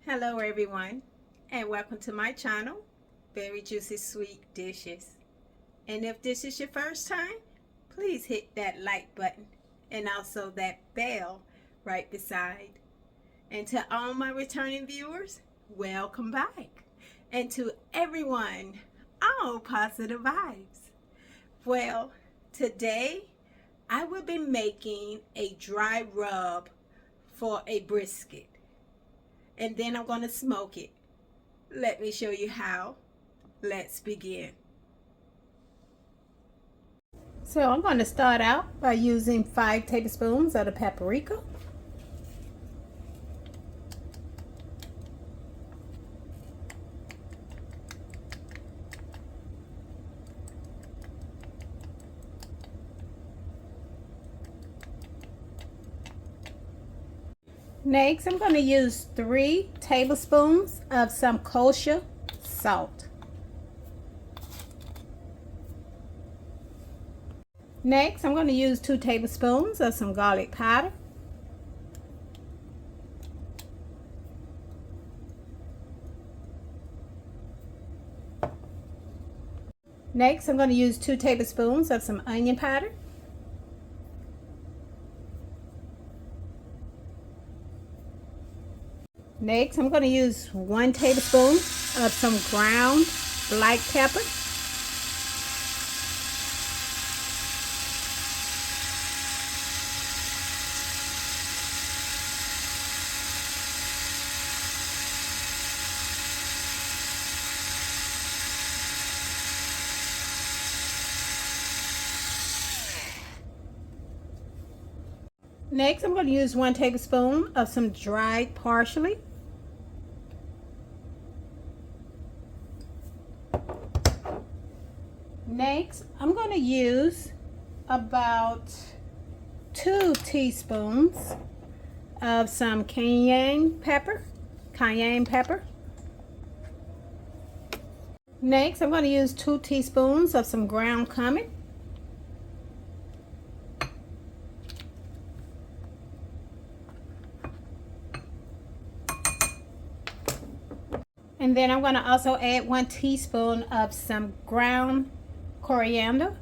Hello everyone, and welcome to my channel, Very Juicy Sweet Dishes. And if this is your first time, please hit that like button and also that bell right beside. And to all my returning viewers, welcome back. And to everyone, all positive vibes. Well, today I will be making a dry rub for a brisket. And then I'm going to smoke it. Let me show you how. Let's begin. So I'm going to start out by using 5 tablespoons of the paprika. Next, I'm going to use 3 tablespoons of some kosher salt. Next, I'm going to use 2 tablespoons of some garlic powder. Next, I'm going to use 2 tablespoons of some onion powder. Next, I'm going to use 1 tablespoon of some ground black pepper. Next, I'm going to use 1 tablespoon of some dried parsley. Next, I'm going to use about 2 teaspoons of some cayenne pepper. Next, I'm going to use 2 teaspoons of some ground cumin. And then I'm going to also add 1 teaspoon of some ground coriander.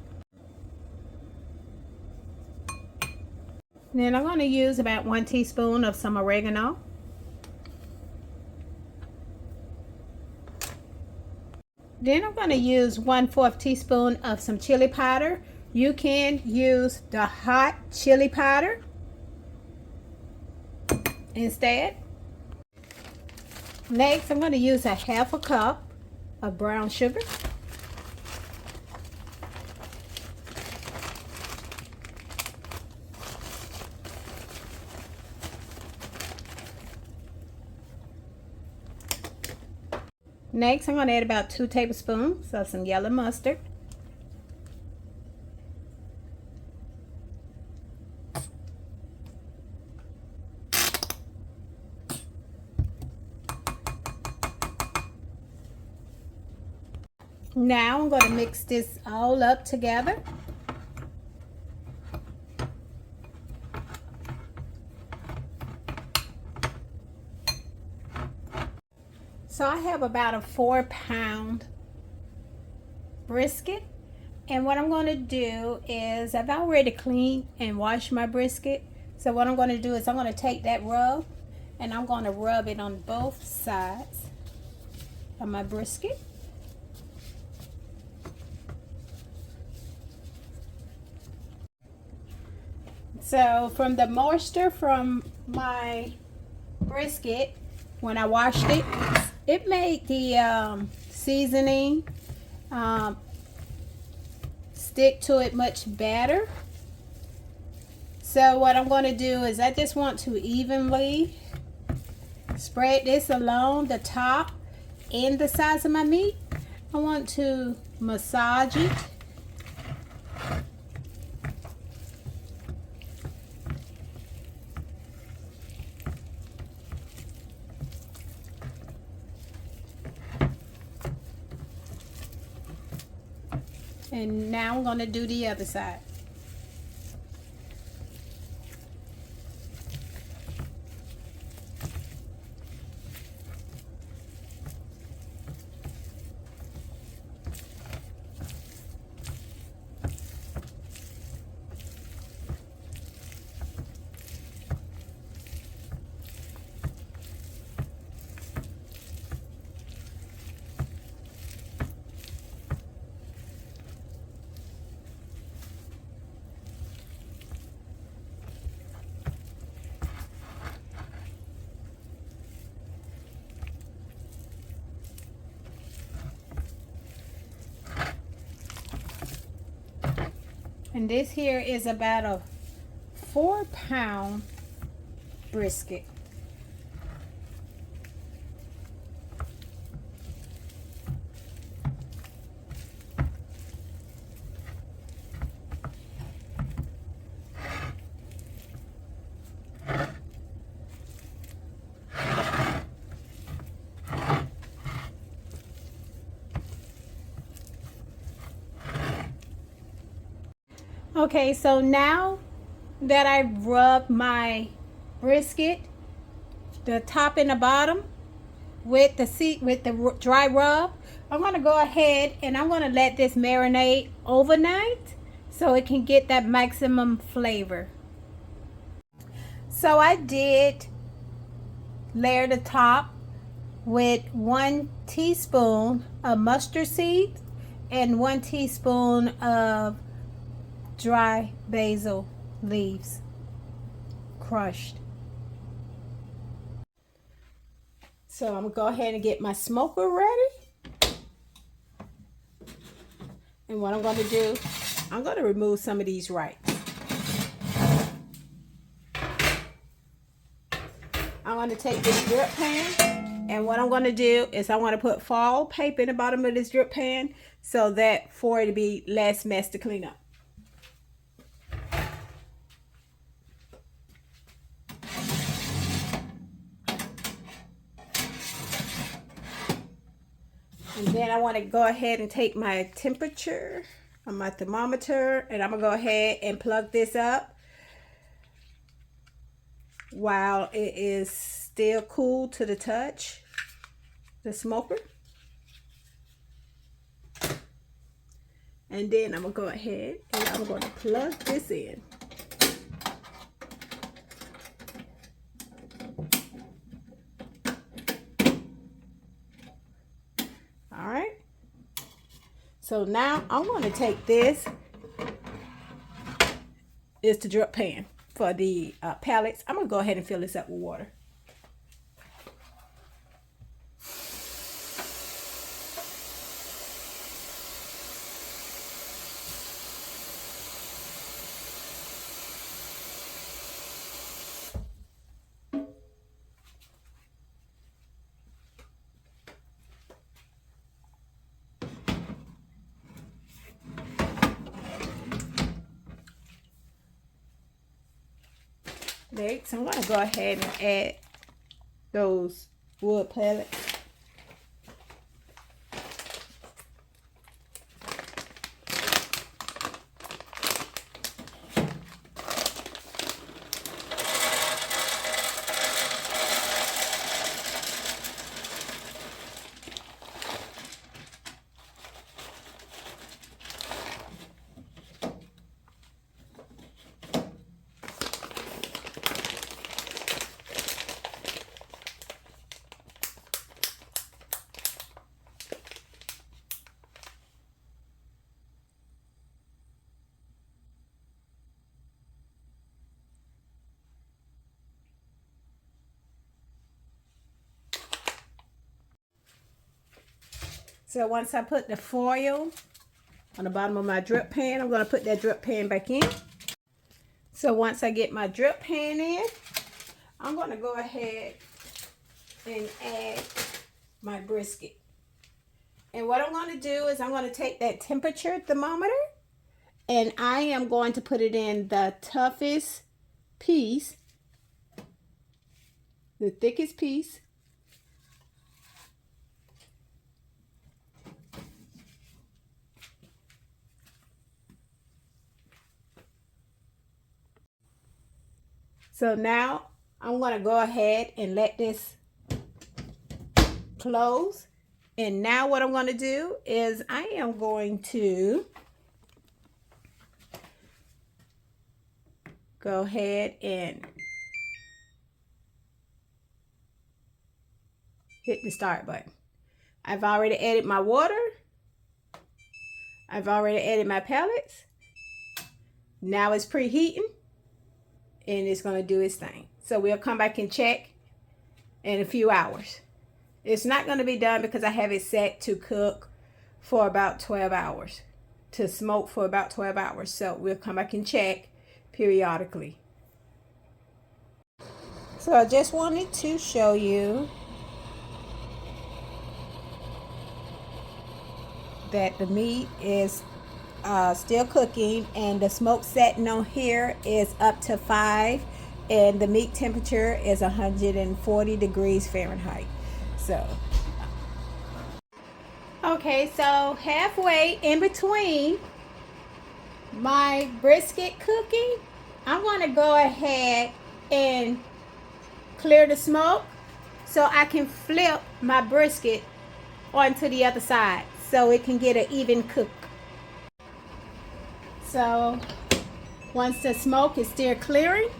Then I'm going to use about 1 teaspoon of some oregano. Then I'm going to use 1/4 teaspoon of some chili powder. You can use the hot chili powder instead. Next, I'm going to use a 1/2 cup of brown sugar. Next, I'm going to add about 2 tablespoons of some yellow mustard. Now I'm going to mix this all up together. So I have about a 4-pound brisket, and what I'm going to do is I've already cleaned and washed my brisket. So what I'm going to do is I'm going to take that rub and I'm going to rub it on both sides of my brisket. So from the moisture from my brisket, when I washed it, it made the seasoning stick to it much better. So what I'm going to do is I just want to evenly spread this along the top and the sides of my meat. I want to massage it. And now I'm going to do the other side. And this here is about a 4-pound brisket. Okay, so now that I've rubbed my brisket, the top and the bottom, with the dry rub, I'm going to go ahead and I'm going to let this marinate overnight so it can get that maximum flavor. So I did layer the top with 1 teaspoon of mustard seed and 1 teaspoon of dry basil leaves, crushed. So I'm gonna go ahead and get my smoker ready. And what I'm gonna do, I'm gonna remove some of these rice. I'm gonna take this drip pan, and what I'm gonna do is I want to put foil paper in the bottom of this drip pan so that for it to be less mess to clean up. And then I want to go ahead and take my temperature on my thermometer, and I'm going to go ahead and plug this up while it is still cool to the touch, the smoker. And then I'm going to go ahead and I'm going to plug this in. So now I'm going to take this, is the drip pan for the pellets. I'm going to go ahead and fill this up with water. So I'm going to go ahead and add those wood pellets. So once I put the foil on the bottom of my drip pan, I'm going to put that drip pan back in. So once I get my drip pan in, I'm going to go ahead and add my brisket. And what I'm going to do is I'm going to take that temperature thermometer and I am going to put it in the toughest piece, the thickest piece. So now I'm going to go ahead and let this close. And now what I'm going to do is I am going to go ahead and hit the start button. I've already added my water. I've already added my pellets. Now it's preheating and it's going to do its thing. So we'll come back and check in a few hours. It's not going to be done because I have it set to cook for about 12 hours. to smoke for about 12 hours. So we'll come back and check periodically. So I just wanted to show you that the meat is still cooking, and the smoke setting on here is up to 5, and the meat temperature is 140 degrees Fahrenheit. So okay, so halfway in between my brisket cooking, I'm going to go ahead and clear the smoke so I can flip my brisket onto the other side so it can get an even cook. So once the smoke is still clearing,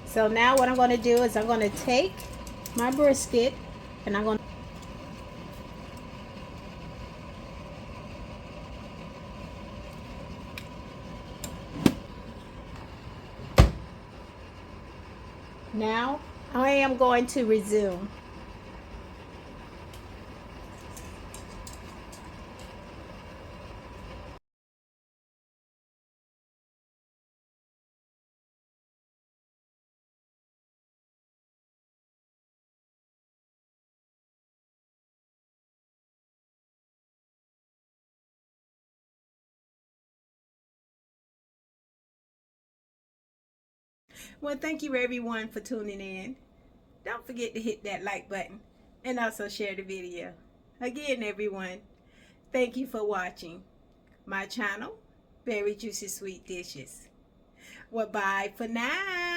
so now what I'm going to do is I'm going to take my brisket and I'm going to now I am going to resume. Well, thank you everyone for tuning in. Don't forget to hit that like button and also share the video. Again, everyone, thank you for watching my channel, Very Juicy Sweet Dishes. Well, bye for now.